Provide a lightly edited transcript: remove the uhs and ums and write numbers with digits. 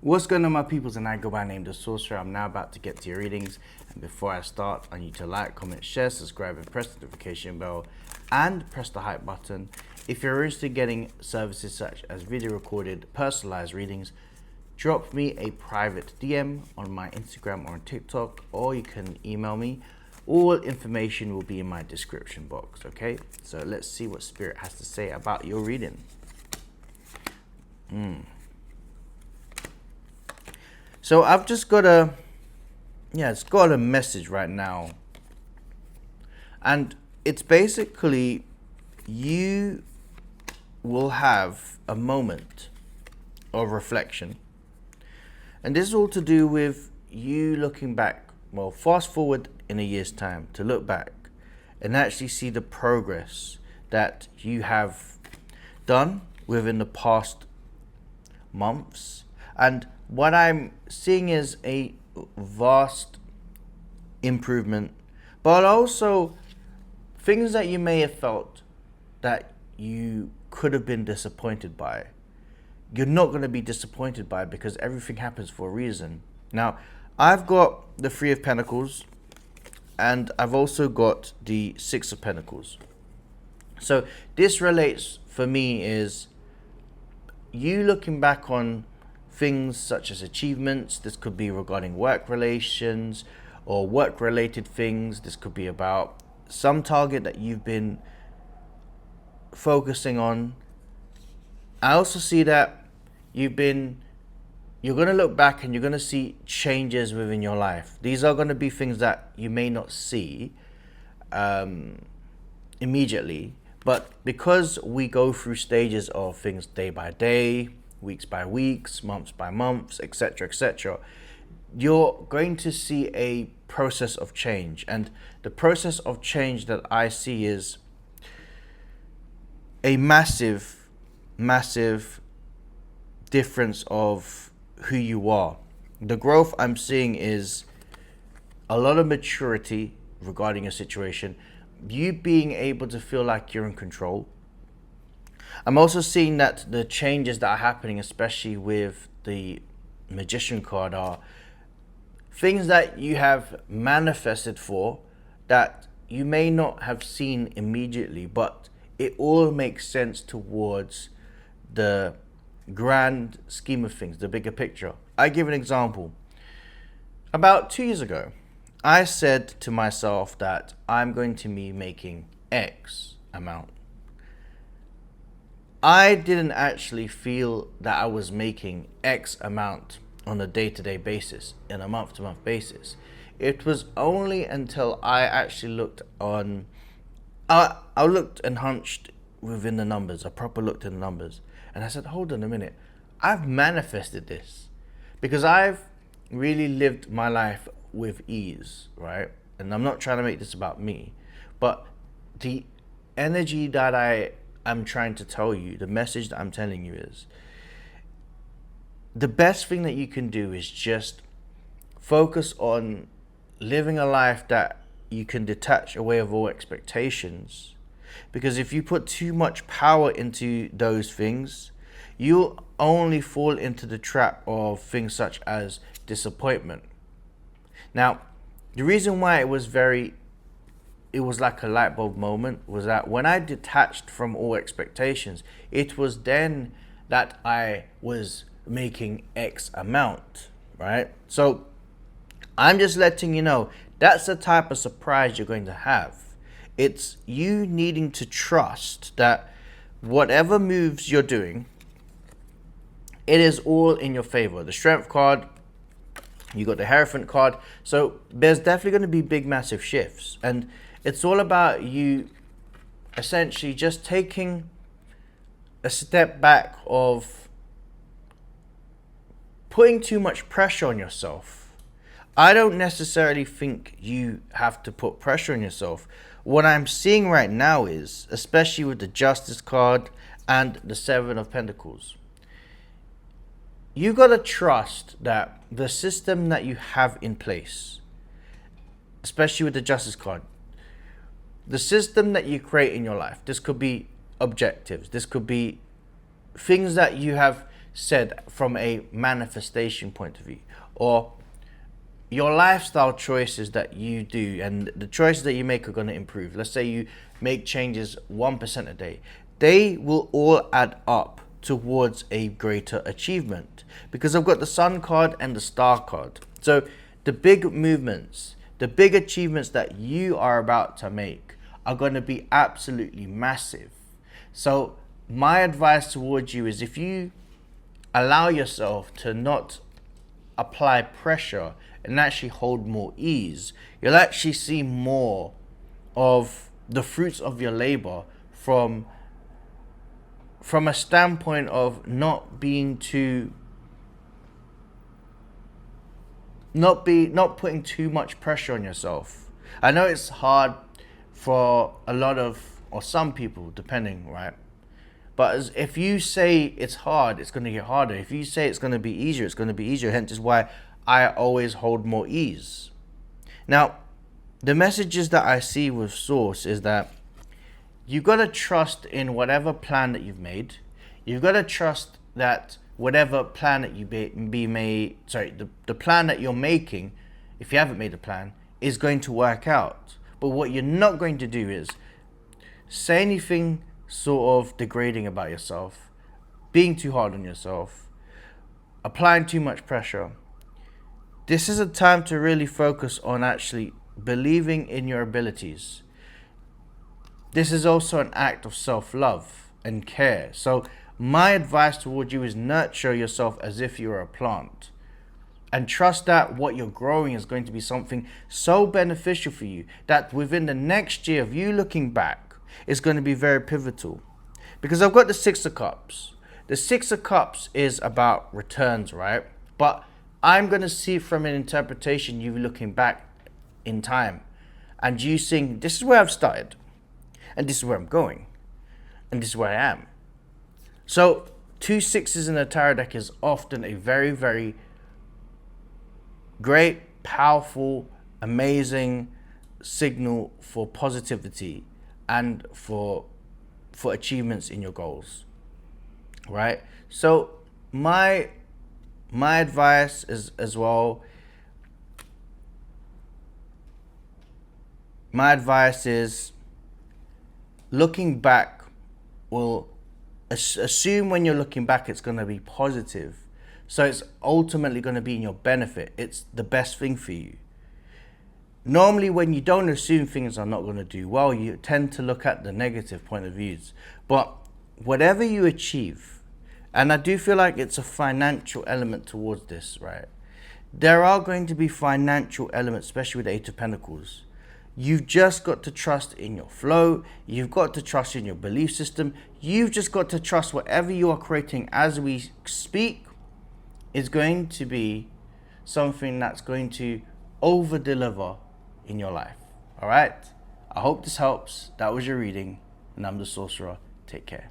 What's going on, my peoples, and I go by name the Sorcerer. I'm now about to get to your readings, and before I start, I need to like, comment, share, subscribe, and press the notification bell, and press the hype button. If you're interested in getting services such as video recorded, personalized readings, drop me a private DM on my Instagram or on TikTok, or you can email me. All information will be in my description box, okay? So let's see what Spirit has to say about your reading. So I've just got it's got a message right now. And it's basically, you will have a moment of reflection. And this is all to do with you looking back, well, fast forward in a year's time to look back and actually see the progress that you have done within the past months. And what I'm seeing is a vast improvement, but also things that you may have felt that you could have been disappointed by. You're not going to be disappointed by, because everything happens for a reason. Now, I've got the Three of Pentacles, and I've also got the Six of Pentacles. So this relates, for me, is you looking back on things such as achievements. This could be regarding work relations or work related things. This could be about some target that you've been focusing on. I also see that you're going to look back and you're going to see changes within your life. These are going to be things that you may not see immediately, but because we go through stages of things day by day, weeks by weeks, months by months, etc., etc., you're going to see a process of change. And the process of change that I see is a massive, massive difference of who you are. The growth I'm seeing is a lot of maturity regarding a situation, you being able to feel like you're in control. I'm also seeing that the changes that are happening, especially with the Magician card, are things that you have manifested for that you may not have seen immediately, but it all makes sense towards the grand scheme of things, the bigger picture. I give an example. About 2 years ago, I said to myself that I'm going to be making X amount. I didn't actually feel that I was making X amount on a day-to-day basis, in a month-to-month basis. It was only until I actually looked on, I looked and hunched within the numbers. I proper looked at the numbers, and I said, hold on a minute, I've manifested this, because I've really lived my life with ease, right? And I'm not trying to make this about me, but the energy that I'm trying to tell you, the message that I'm telling you is, the best thing that you can do is just focus on living a life that you can detach away of all expectations. Because if you put too much power into those things, you'll only fall into the trap of things such as disappointment. Now, the reason why it was like a light bulb moment was that when I detached from all expectations, it was then that I was making X amount, right? So I'm just letting you know, that's the type of surprise you're going to have. It's you needing to trust that whatever moves you're doing, it is all in your favor. The Strength card, you got the Hierophant card. So there's definitely going to be big, massive shifts. And it's all about you essentially just taking a step back of putting too much pressure on yourself. I don't necessarily think you have to put pressure on yourself. What I'm seeing right now is, especially with the Justice card and the Seven of Pentacles, you got to trust that the system that you have in place, especially with the Justice card, the system that you create in your life, this could be objectives, this could be things that you have said from a manifestation point of view, or your lifestyle choices that you do and the choices that you make are going to improve. Let's say you make changes 1% a day. They will all add up towards a greater achievement, because I've got the Sun card and the Star card. So the big movements, the big achievements that you are about to make are going to be absolutely massive. So my advice towards you is, if you allow yourself to not apply pressure and actually hold more ease, you'll actually see more of the fruits of your labor from a standpoint of not putting too much pressure on yourself. I know it's hard for a lot of, or some people, depending, right? But if you say it's hard, it's going to get harder. If you say it's going to be easier, it's going to be easier. Hence is why I always hold more ease. Now, the messages that I see with Source is that you've got to trust in whatever plan that you've made. You've got to trust that whatever plan that the plan that you're making, if you haven't made a plan, is going to work out. But what you're not going to do is say anything sort of degrading about yourself, being too hard on yourself, applying too much pressure. This is a time to really focus on actually believing in your abilities. This is also an act of self-love and care. So my advice towards you is nurture yourself as if you were a plant, and trust that what you're growing is going to be something so beneficial for you that within the next year of you looking back, it's going to be very pivotal. Because I've got the Six of Cups. The Six of Cups is about returns, right? But I'm going to see from an interpretation you looking back in time and you saying, this is where I've started, and this is where I'm going, and this is where I am. So 2 6s in a tarot deck is often a very, very great, powerful, amazing signal for positivity and for achievements in your goals, right? So my advice is as well, my advice is, looking back will assume when you're looking back it's going to be positive. So it's ultimately going to be in your benefit. It's the best thing for you. Normally when you don't assume things are not going to do well, you tend to look at the negative point of views. But whatever you achieve, and I do feel like it's a financial element towards this, right? There are going to be financial elements, especially with the Eight of Pentacles. You've just got to trust in your flow. You've got to trust in your belief system. You've just got to trust whatever you are creating as we speak is going to be something that's going to over deliver in your life. All right. I hope this helps. That was your reading, and I'm the Sorcerer. Take care.